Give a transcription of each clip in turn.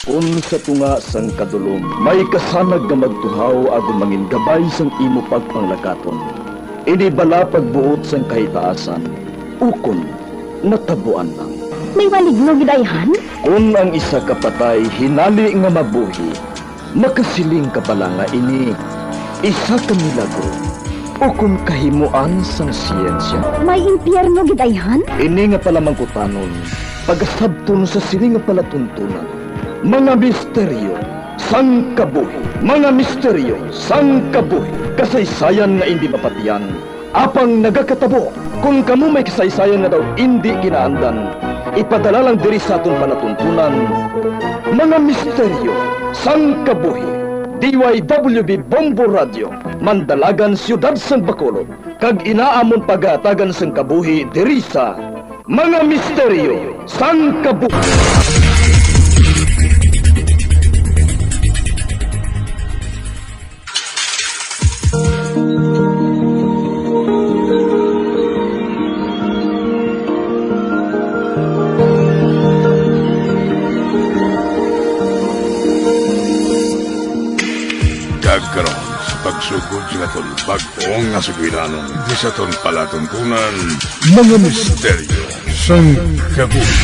Kung sa tunga sang kadulom, may kasanag nga magtuhaw agon mangin gabay sang imo pagpanglakaton. Ini bala pagbuot sang kahitaasan, ukon natabuan lang. May maligno gidayhan? Kung ang isa kapatay hinali nga mabuhi, makasiling ka pala nga ini isa ka milagro o kung kahimuan sang siyensya. May impyerno gidayhan? Ini nga pala mangkutanon, pagasabton sa siling nga palatuntunan. Mga misteryo, sang kabuhi. Mga misteryo, sang kabuhi. Kasaysayan nga hindi mapatiyan. Apang nagakatabo, kung kamo may kasaysayan nga daw hindi ginaandan, ipadala lang diri sa aton palatuntunan. Mga misteryo, sang kabuhi. DYWB Bombo Radio, Mandalagan, Siyudad San Bacolod. Kag inaamon pagatagan sang kabuhi diri sa Mga Misteryo, sang kabuhi. Karon sa pagsugod sa aton bagong nga sugilanon di sa aton palatuntunan mga misteryo sang kabuhi.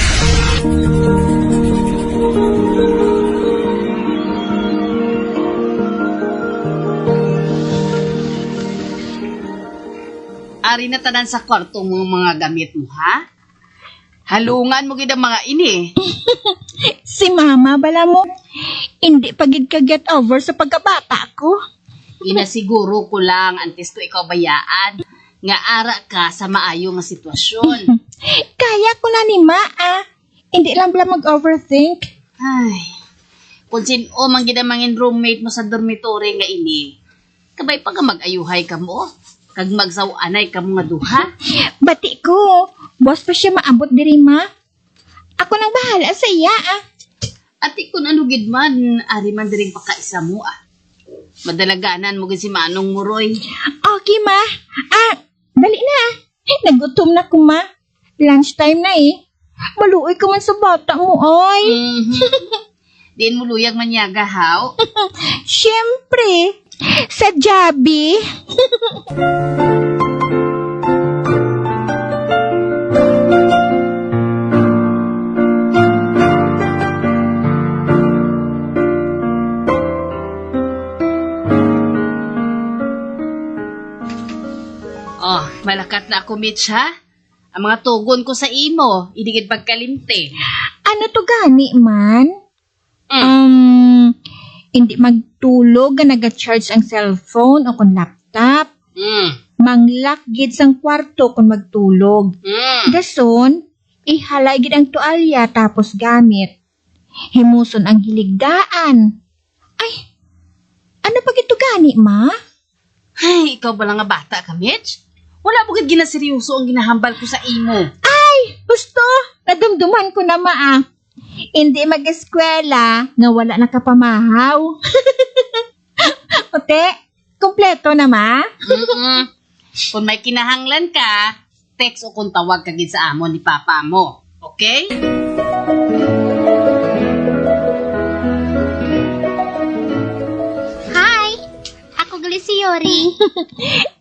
Ari na tanan sa kwarto mo mga gamit mo, ha? Halungan mo gid ang mga ini. Si Mama, bala mo, hindi pagid ka get over sa pagkabata ko. Ginasiguro ko lang, antes ko ikaw bayaan, nga ara ka sa maayo nga sitwasyon. Kaya ko na ni Ma, Hindi lang pala mag-overthink. Ay, kung sino man gid ang mangin roommate mo sa dormitory nga ini, kabay pa ka mag-ayuhay ka mo, kag magsawanay ka mo nga duha. Bati ko, boss pa siya maabot diri, Ma. Ako nang bahala sa iya, Ati kung ano gid man, ari man diring pakaisa mo, Madalaganan mo gid si Manong Muroy. Okay, Ma. Dali na. Nagutom na ko, Ma. Lunchtime na Maluoy ka man sa bata mo, ay. Diin mo luyag manyaga, haw? Siyempre, sa Jabi. Oh, malakat na ako, Mitch, ha? Ang mga tugon ko sa imo, idigid pagkalimte. Ano to gani man? Hindi magtulog nga naga-charge ang cellphone o kung laptop. Manglock gid sang kwarto kung magtulog. Dason, ihalay gid ang tualya tapos gamit. Himuson ang hiligdaan. Ay, ano pa gito gani, Ma? Ay, ikaw ba lang nga bata ka, Mitch? Wala po gid ginaseryoso ang ginahambal ko sa imo. Ay, gusto, nadumduman ko na, Ma. Hindi mag-eskwela nga wala nakapamahaw. Ote, kompleto na, Ma? Kung may kinahanglan ka, text o kung tawag ka gid sa amo ni Papa mo. Okay? Hi! Ako gali si Yori.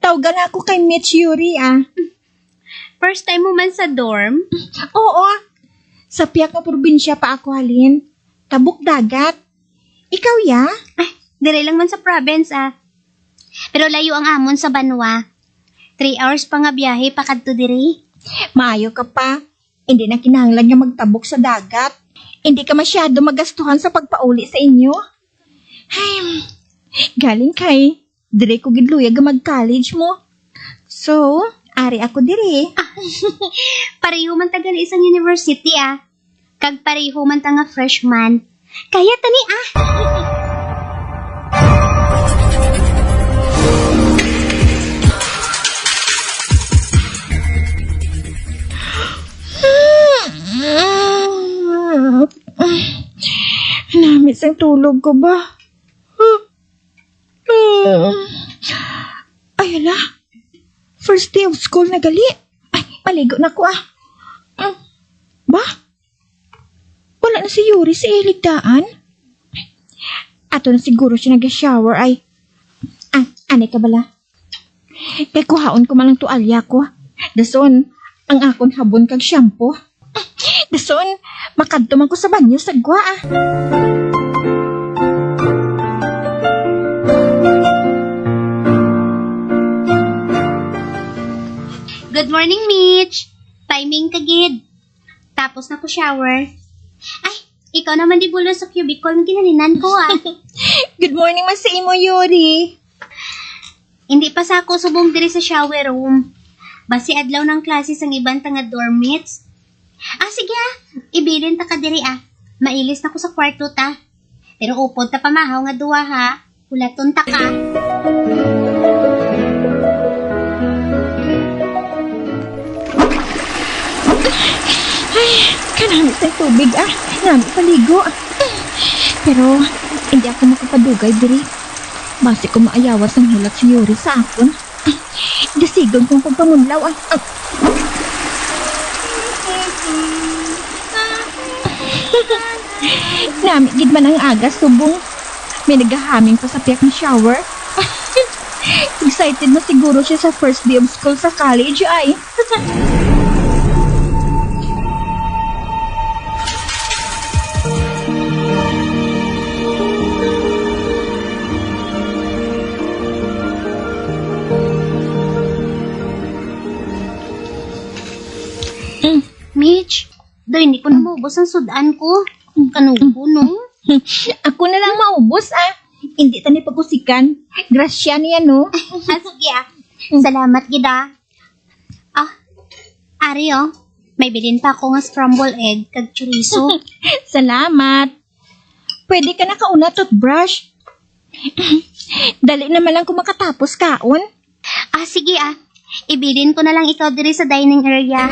Tawagan ako kay Mitch Yuri, First time mo man sa dorm? Oo, sa piyak na probinsya pa ako halin. Tabuk dagat. Ikaw, ya? Ay, dire lang man sa province, Pero layo ang amon sa Banwa. 3 hours pa nga biyahe pa kadto diri. Maayo ka pa. Hindi na kinahanglan nga magtabok sa dagat. Hindi ka masyado magastuhan sa pagpauli sa inyo. Ay, galing kay dire ko gidluyag nga mag-college mo. So, ari ako dire. Pareho man tagali isang university, Kag pareho man ta nga freshman. Kaya tani, Namit ang tulog ko ba? Ay, ala. First day of school na gali. Ay, maligo na ko, Ba? Wala na si Yuri sa iligdaan? ato na siguro siya nag-shower ay... Anay ka bala? Kay kuhaon ko malang tualya ko. Dason, ang akon habon kag shampoo. Dason, makadto man ko sa banyo sa gwa Good morning, Mitch. Timing ka, gid. Tapos na ko shower. Ay, ikaw naman di bulo sa cubicle ng ginalinan ko, Good morning, mas sa imo, Yuri. Hindi pa sa ako subong diri sa shower room. Basi adlaw ng klase sang ibang tanga dormmates. Sige ibilin ta ka diri Mailis na ko sa kwarto ta. Pero upod ta pamahaw nga duwa ha. Hulaton ta ka. Kanami sa tubig Nami paligo. Pero, hindi ako makapadugay diri. Basi ko maayawas ng hulat si Yuri sa akon. Dasigon kong pagpamunlaw Nami gid man ang agas subong. May naghahaming pa sa piyak ng shower. Excited na siguro siya sa first day of school sa college ay. Mitch, do hindi ko namubos ang sudan ko. Kanubo, no? Ako na lang maubos Hindi tani pagusikan. Grasya niya no. Sige Salamat, gida. Ari may bilin pa ako nga scrambled egg kag chorizo. Salamat. Pwede ka na kauna toothbrush. Dali naman lang kung makatapos kaon. Sige ibilin ko na lang ikaw diri sa dining area.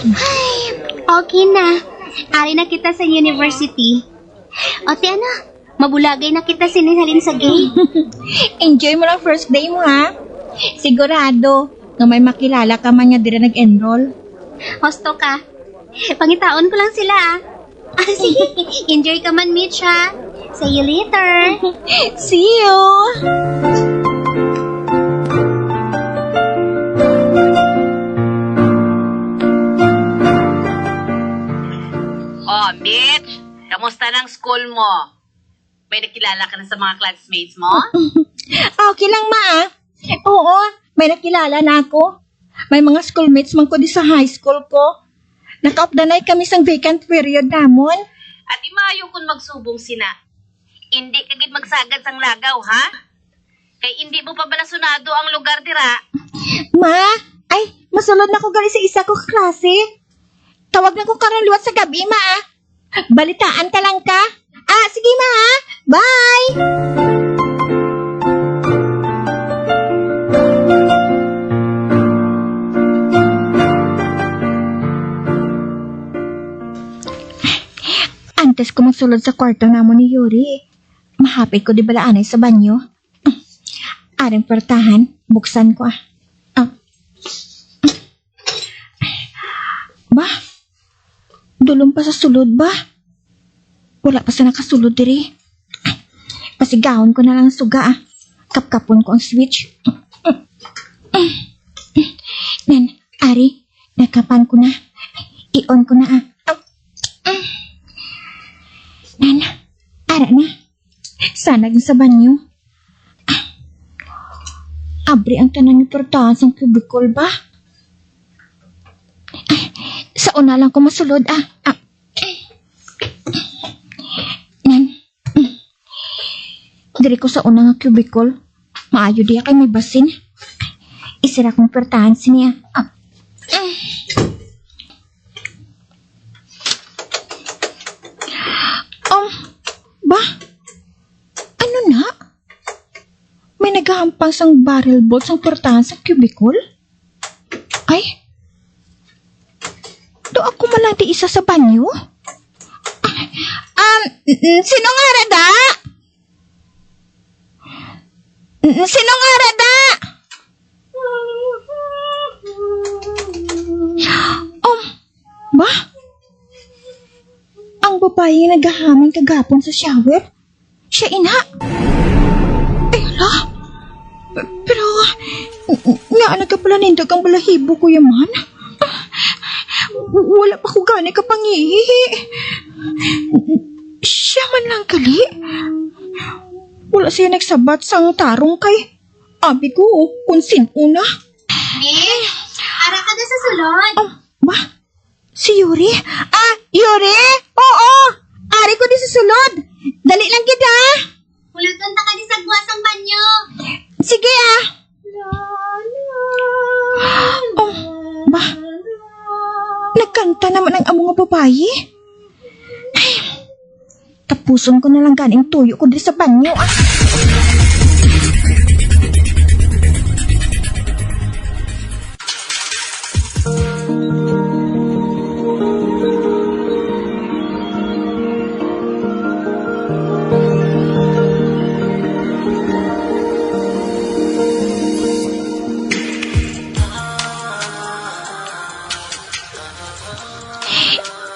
Ay, okay na. Ari na kita sa university. O mabulagay na kita sinihalin sa gate. Enjoy mo lang first day mo Sigurado nga may makilala ka man nga dira nag-enroll. Hosto ka. Pangitaon ko lang sila sige, enjoy ka man, Mitch See you later. See you. Mitch, kamusta ng school mo? May nakilala ka na sa mga classmates mo? Okay lang Oo, may nakilala na ako. May mga schoolmates man ko di sa high school ko. Naka-updanay kami sang vacant period namon. At imayo kung magsubong sina. Hindi kagid magsagad sang lagaw, ha? Kay hindi mo pa balasunado ang lugar dira. Masulod na ko gali sa isa ko klase. Tawag na ko karon liwat sa gabi, Balitaan ka lang ka. Sige, Bye! Antes ko magsulod sa kwarto namon ni Yuri, mahapit ko di balaanay sa banyo. Aring pertahan, buksan ko Dulong pa sa sulod ba? Wala pa sa nakasulod diri. Pasigahon ko na lang suga Kapkapon ko ang switch. Ari, nakapan ko na. I-on ko na ara na. Sana sa banyo. Abri ang tanan ng portahan sa cubicle ba? Sa una lang ko masulod Diri ko sa una nga cubicle. Maayo diya kay may basin. Isira kong portahan siniya. Ba? Ano na? May naghahampang sang barrel bolt sang portahan sa cubicle? Ay? Do ako malang di isa sa banyo? Sino nga rada? Sino nga rada? Ba? babae yung naghahaming kagapon sa shower? Siya ina? Ay, hala. Pero, nga ka pala nindog ang balahibo ko yaman. Wala pa ko gani kapangihi. Siya man lang kali. Wala siya nagsabat sang tarong kay. Abi ko, kung sinuna. Ara ka na sa sulod. Oh, ba? Si Yuri? Yuri? Oo! Ari ko di sa sulod. Dali lang kita. Huluton ta ka di sa guwasang banyo. Sige Oh, ba? Nagkanta naman ang amo nga babae. Ay, tapuson ko na lang ganing tuyo ko di sa banyo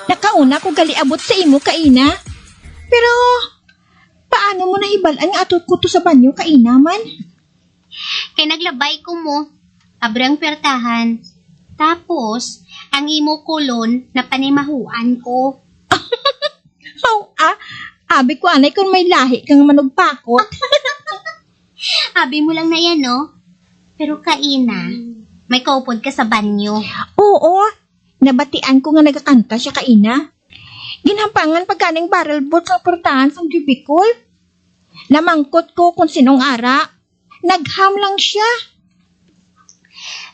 Nakauna ko gali abot sa imo kaina. Pero, paano mo nahibalan nga atot ko to sa banyo kaina man? Kay naglabay ko mo. Abrang pertahan. Tapos, ang imo kulon na panimahuan ko. Abi ko anay kung may lahi kang manugpakot. Abi mo lang na yan, no? Pero kaina, may kaupod ka sa banyo. Oo, nabatian ko nga nagkakanta siya kaina. Ginhampangan pagkaning barrel boat sa portahan sa Jubicol. Namangkot ko kung sinong ara. Nagham lang siya.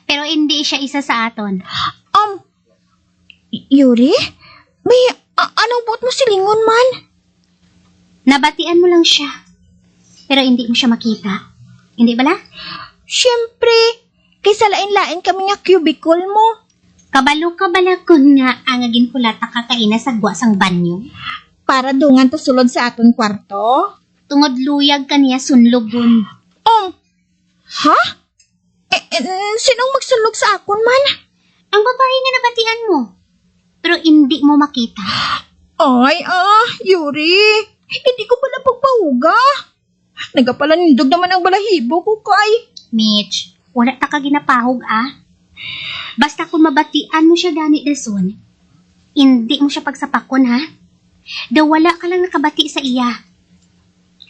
Pero hindi siya isa sa aton. Yuri? May anong buot mo silingon man? Nabatian mo lang siya. Pero hindi mo siya makita. Hindi bala? Siyempre, kaysa lain-lain kami nga cubicle mo. Kabalo-kabala kun nga ang agin kulata kakaina sa guwasang banyo. Para dungan to sulod sa aton kwarto. Tungod luyag kaniya sunlogon. Ha? Sinong magsulog sa akon man? Ang babae nga nabatian mo. Pero hindi mo makita. Ay, Yuri. Hindi ko pala pagpahuga. Nagapalanindog naman ang balahibo ko kay. Mitch, wala ta ka ginapahog Basta kung mabatian mo siya gani dason, hindi mo siya pagsapakon ha. Daw wala ka lang nakabati sa iya.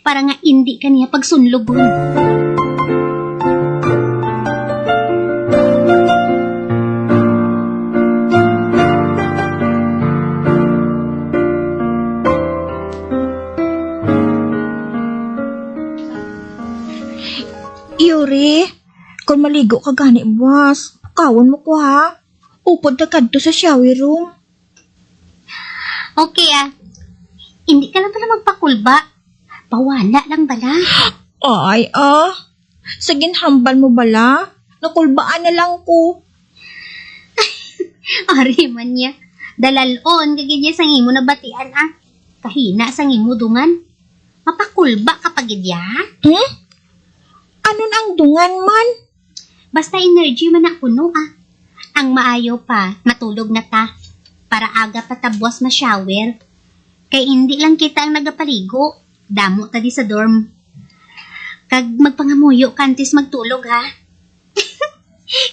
Para nga hindi ka niya pagsunlogon. Yuri, kung maligo ka gani buwas, kawon mo ko ha. Upod na kadto sa shower room. Okay hindi ka lang pala magpakulba. Pawala lang bala. Ay, sa ginhambal mo bala? Nakulbaan na lang ko. Ari man niya. Dalalon, kagid sang imo na batian Kahina sang imo dungan. Mapakulba kapag idya. Ano ang dungan man? Basta energy man na kuno Ang maayo pa, matulog na ta. Para aga patabwas na shower. Kay hindi lang kita ang nagapaligo. Damo ta di sa dorm. Kag magpangamuyo kantis magtulog ha.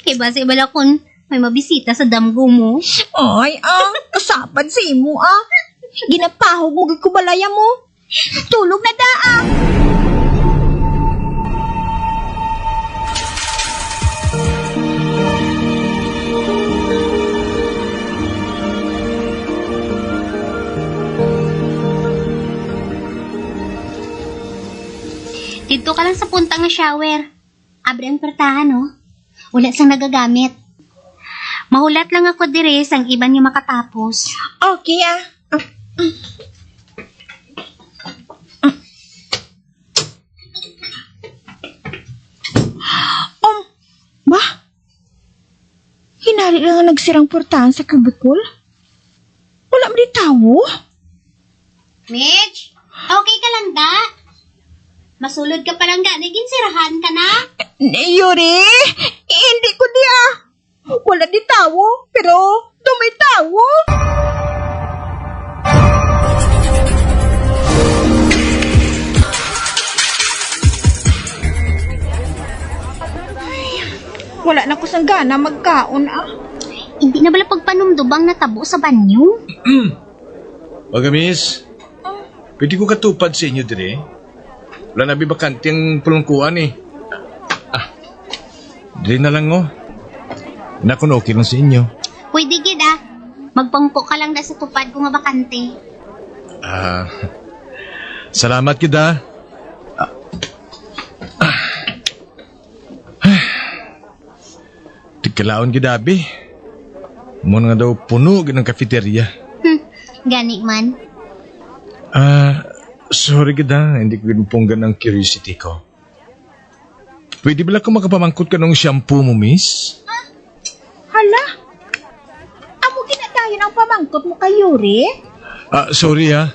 Kay base bala kun may mabisita sa damgo mo. Ay, kasapan sa imo Ginapahog mo gid ko balaya mo. Tulog na daa. Dito ka lang sa punta nga shower. Abre ang pertahan, Wala sang nagagamit. Mahulat lang ako dire sang iban yung makatapos. Okay, Ba? Hinali lang ang nagsirang portahan sa cubicle? Wala mo di tawo? Mitch, okay ka lang da? Masulod ka palang ganigin, sirahan ka na? Yuri, hindi ko di Wala di tawo, pero dumay tawo. wala na ko sang gana magkaon Hindi na bala pagpanumdubang natabo sa banyo? Mga miss, pwede ko katupad sa inyo dire. Wala na bibakante ang pulungkuan eh. Dire na lang oh. Nakon okay lang sa inyo. Pwede gid Magpangko ka lang sa tupad ko nga bakante. Salamat kita. Tigkalaon kita, abi. Muna nga daw puno ng cafeteria. Gani man. Sorry kita, hindi ko ginpunggan ang curiosity ko. Pwede ba lang kung makapamangkot ka ng shampoo mo, miss? Hala? Amo ginadayon ang pamangkot mo kay Yuri? Sorry ha.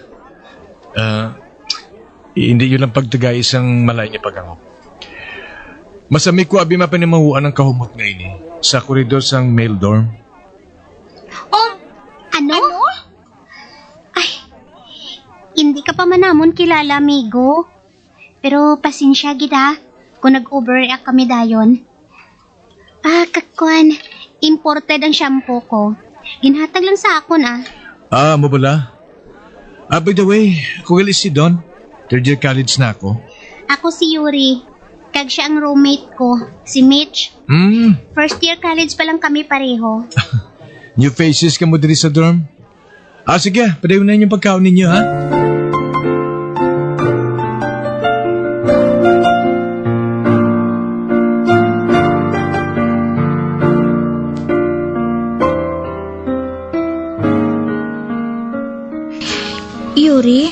Hindi yun lang pagtagay isang malay niya pagangop. Masami ko abi mapanimahuan ang kahumot nga ini sa koridor sang male dorm. Oh, ano? Ay, hindi ka pa manamon kilala, amigo. Pero pasensya gida kung nag-overreact kami dayon. Kakwan, imported ang shampoo ko. Ginhatag lang sa akon Mo bala? By the way, ako gali si Don. Third year college na ako. Ako si Yuri. Kag siya ang roommate ko, si Mitch. First year college pa lang kami pareho. New faces ka mo diri sa dorm? Sige, padayon na yung pagkaon ninyo ha. Yuri,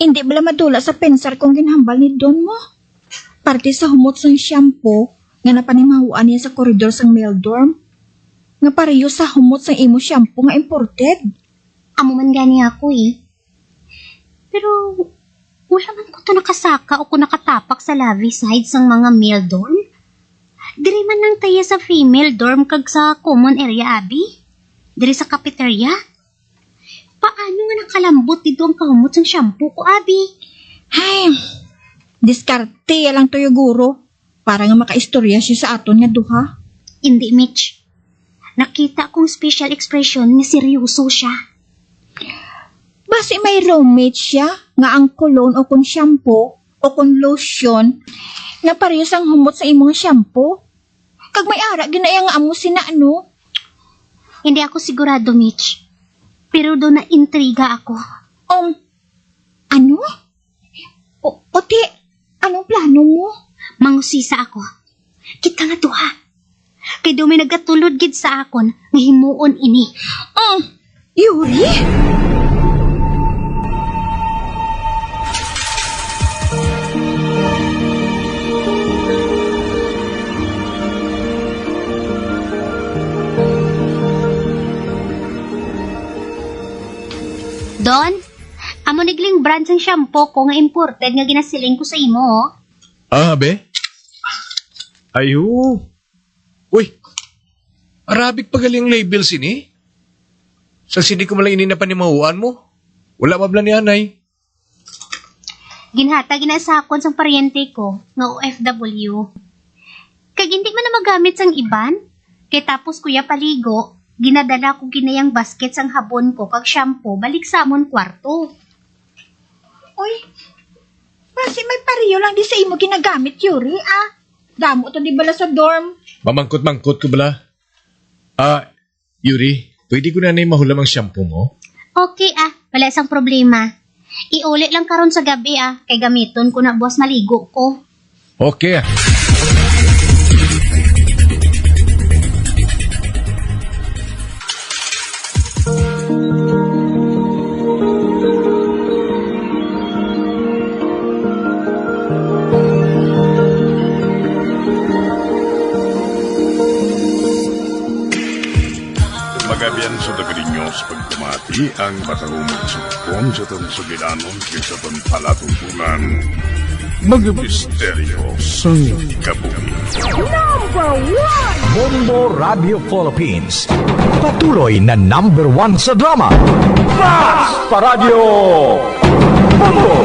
hindi bala madula sa pensar kung ginhambal ni Don mo. Parte sa humot sang shampoo nga napanimahuan niya sa koridor sang male dorm. Nga pareho sa humot sang imo shampoo nga imported. Amo man gani ako Pero, wala man ko to nakasaka o kung nakatapak sa lavi side sang mga male dorm. Diri man lang tayo sa female dorm kag sa common area, abi. Diri sa cafeteria. Paano nga nakalambot dito ang kahumot sang shampoo ko, abi? Hay, diskarte lang to yung guro. Para nga makaistorya siya sa aton nga duha. Hindi, Mitch. Nakita kong special expression nga seryoso siya. Basi may roommate siya nga ang cologne o kung shampoo o kung lotion na pareho sang humot sa imong shampoo. Kag may ara ginaya nga amo sina ano. Hindi ako sigurado, Mitch. Pero doon na intriga ako. Ano? Ote, anong plano mo? Mangusisa ako. Kita nga duha. Kay doon may nagatulod gid sa akon nga himuon ini. Yuri? Don, amo nigling brand sang shampoo ko nga imported nga ginasiling ko sa imo. Be? Ayo. Uy, Arabic pagaling label sini. Sa sini ko malang ini na panimahuan mo. Wala mabla ni anay. Ginhatag ginasakon sang paryente ko nga OFW. Kag hindi man na magamit sang iban. Kay tapos kuya paligo, ginadala ko ginayang basket sang habon ko kag shampoo balik sa amon kwarto. Uy, basi may pareho lang di sa imo ginagamit, Yuri, Damo to di bala sa dorm. Mamangkot-mangkot ko bala. Yuri, pwede ko na mahulam ang shampoo mo? Okay wala sang problema. Iulit lang karon sa gabi kay gamiton ko na buwas maligo ko. Okay. Magabian sa dagalinyo sa pagtumati ang matahumong sukon sa tansugilanon kaysa palatuntunan. Mga misteryo sa kabuhi. Bombo Radio Philippines. Patuloy na #1 sa drama. Mas Paradio! Bombo!